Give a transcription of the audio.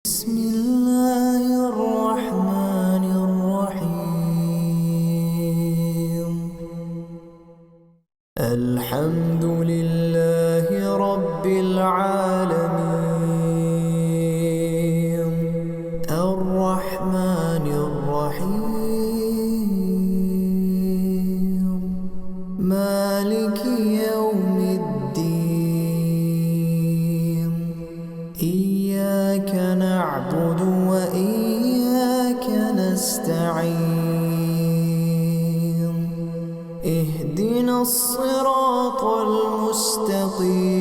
بسم الله الرحمن الرحيم. الحمد لله رب العالمين الرحمن الرحيم مالك يوم الدين. إياك نعبد وإياك نستعين. اهدنا الصراط المستقيم